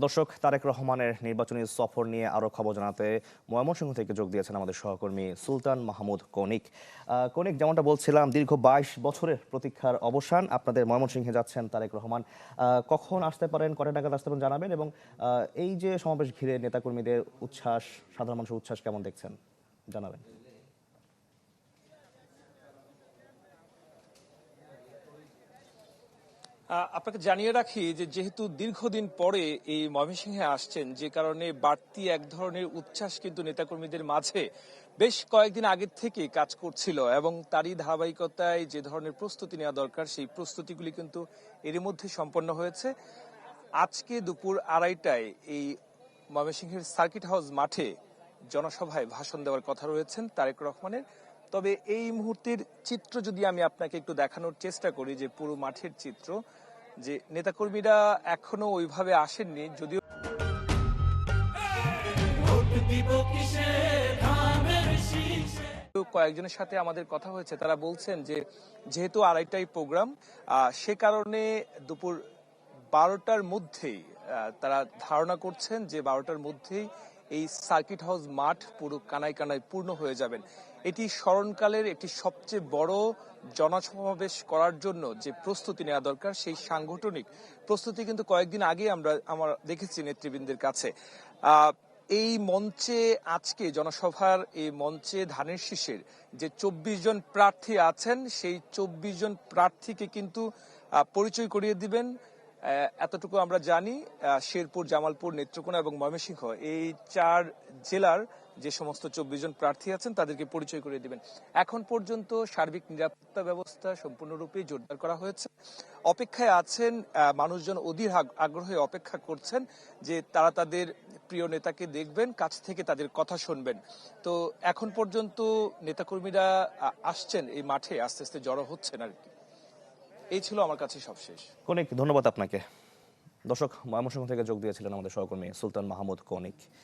দর্শক, তারেক রহমানের নির্বাচনী সফর নিয়ে আরো খবর জানাতে ময়মনসিংহ থেকে যোগ দিয়েছেন আমাদের সহকর্মী সুলতান মাহমুদ কনিক। কনিক, যেমনটা বলছিলাম, দীর্ঘ 22 বছরের প্রতীক্ষার অবসান। আপনাদের ময়মনসিংহে যাচ্ছেন তারেক রহমান। কখন আসতে পারেন, কটা নাগাদ আসতে পারেন জানাবেন, এবং এই যে সমাবেশ ঘিরে নেতাকর্মীদের উচ্ছ্বাস, সাধারণ মানুষের উচ্ছ্বাস কেমন দেখছেন জানাবেন। আপনাকে জানিয়ে রাখি যে যেহেতু দীর্ঘদিন পরে এই ময়মনসিংহে আসছেন, যে কারণে বাড়তি এক ধরনের উচ্ছ্বাস কিন্তু নেতাকর্মীদের মাঝে বেশ কয়েকদিন আগের থেকে কাজ করছিল, এবং তারই ধারাবাহিকতায় যে ধরনের প্রস্তুতি নেওয়া দরকার সেই প্রস্তুতিগুলি কিন্তু এরই মধ্যে সম্পন্ন হয়েছে। আজকে দুপুর 2:30টায় এই ময়মনসিংহের সার্কিট হাউস মাঠে জনসভায় ভাষণ দেওয়ার কথা রয়েছেন তারেক রহমানের। তবে এই মুহূর্তের চিত্র যদি আমি আপনাকে একটু দেখানোর চেষ্টা করি, যে পুরো মাঠের চিত্র, যে নেতাকর্মীরা এখনো ওইভাবে আসেননি, যদিও কয়েকজনের সাথে আমাদের কথা হয়েছে, তারা বলছেন যে যেহেতু 2:30টায় প্রোগ্রাম, সে কারণে দুপুর 12টার মধ্যেই তারা ধারণা করছেন যে 12টার মধ্যেই এই সার্কিট হাউস মাঠ পুরো কানায় কানায় পূর্ণ হয়ে যাবেন। এটি স্মরণকালের একটি সবচেয়ে বড় জনসমাবেশ করার জন্য যে প্রস্তুতি নেওয়া দরকার, সেই সাংগঠনিক প্রস্তুতি কিন্তু কয়েকদিন আগে আমরা দেখেছি নেতৃবৃন্দের কাছে। এই মঞ্চে আজকে জনসভার এই মঞ্চে ধানের শীষের যে 24 জন প্রার্থী আছেন, সেই 24 জন প্রার্থীকে কিন্তু পরিচয় করিয়ে দিবেন। এতটুকু আমরা জানি, শেরপুর, জামালপুর, নেত্রকোনা এবং ময়মনসিংহ, এই 4 জেলার যে সমস্ত 24 জন প্রার্থী আছেন তাদেরকে পরিচয় করিয়ে দিবেন। এখন পর্যন্ত সার্বিক নিরাপত্তা ব্যবস্থা সম্পূর্ণরূপে জোরদার করা হয়েছে। অপেক্ষায় আছেন মানুষজন, অধীর আগ্রহে অপেক্ষা করছেন যে তারা তাদের প্রিয় নেতাকে দেখবেন, কাছ থেকে তাদের কথা শুনবেন। তো এখন পর্যন্ত নেতাকর্মীরা আসছেন এই মাঠে, আস্তে আস্তে জড়ো হচ্ছেন আর কি। এই ছিল আমার কাছে সবশেষ। কনিক, ধন্যবাদ আপনাকে। দর্শক, ময়মনসিংহ থেকে যোগ দিয়েছিলেন আমাদের সহকর্মী সুলতান মাহমুদ কনিক।